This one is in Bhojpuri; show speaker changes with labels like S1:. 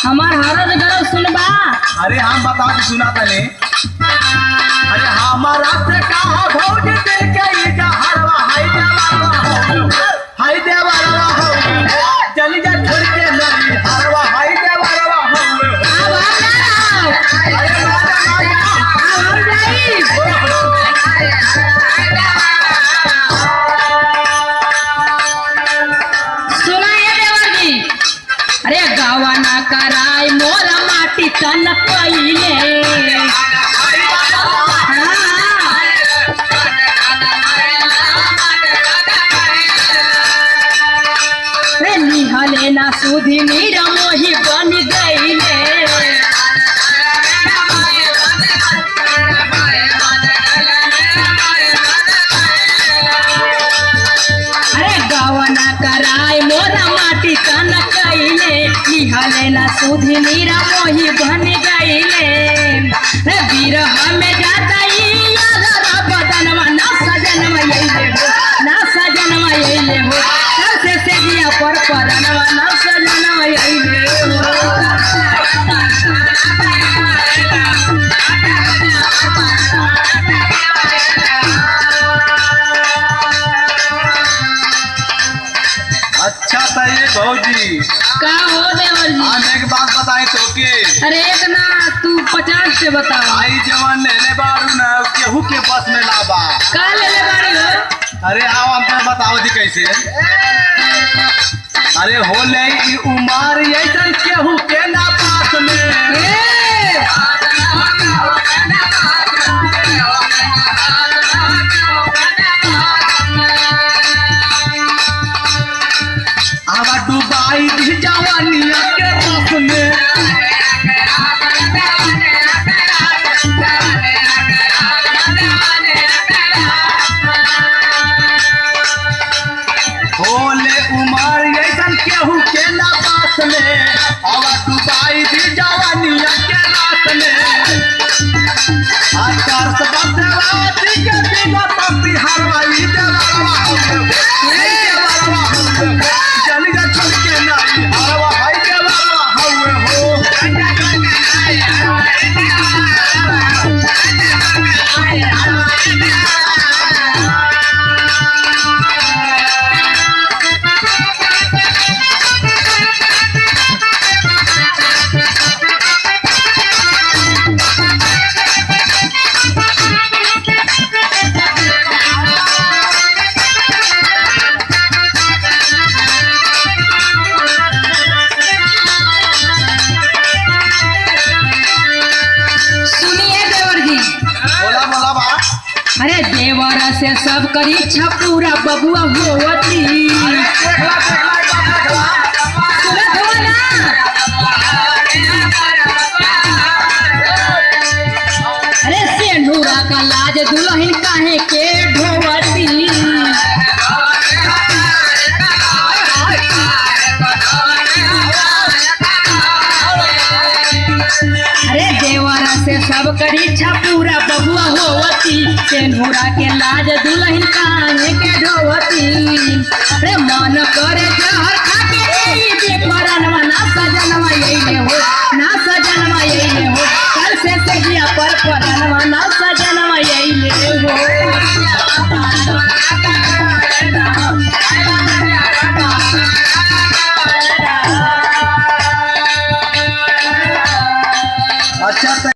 S1: हमार हारत गरज सुनबा।
S2: अरे हम बताओ कि सुना तने। अरे हमारा से कहा भौज दिल के ये जहरवा हाय देवरवा हो चली जा छोड़ के नहीं हरवा हाय देवरवा हो।
S1: अब हम जाई। सुना ये देवर जी। अरे गावा ना कराई मोरा माटी तन कइले। निहले ना सुधी नीर मोही बन गईले। अरे गवना कराय मोरा माटी तन कइले। निहले ना सुधी नीर मोही बन गईले। बिरह में जाताई यार बदनवा ना सजनवा यइले हो ना सजनवा यइले हो से दिया पर परनवा ना सजनवा यइले हो।
S2: अच्छा तो ये भौजी
S1: का हो देवर जी।
S2: हम एक बात बताएं तो के।
S1: अरे एक ना तू 50 से बता।
S2: आई जवान लेने बारू ना केहू के बस में लाबा
S1: का ले ले बारी हो।
S2: अरे आओ हम बताओ दी कैसे। अरे होले ई उमर ऐसन केहू के ना पास में। आवा डुबाई दी जवानिया के रस में। होले उमर ऐसन केहू के ना पास में। आवा डुबाई दी जवानिया के रस में। आचार सबसे के बिना तो बिहार वाली देवरवा हो चली जा छोड़ के नहीं हरवा हाय देवरवा हो।
S1: अरे देवर से सब करी इच्छा पूरा बबुआ होवती। अरे सेंढूरा का लाज दुल्हन काहे के ढोवती। अरे देवर से सब करी इच्छा पूरा बबुआ होवती। सेंढूरा के लाज दुल्हन काहे के ढोवती। अरे मन करे जहर खाके दे परनवा ना सजनवा यइले हो ना सजनवा यइले हो कल से सजिया पर परनवा ना सजनवा यइले हो।
S2: अच्छा तो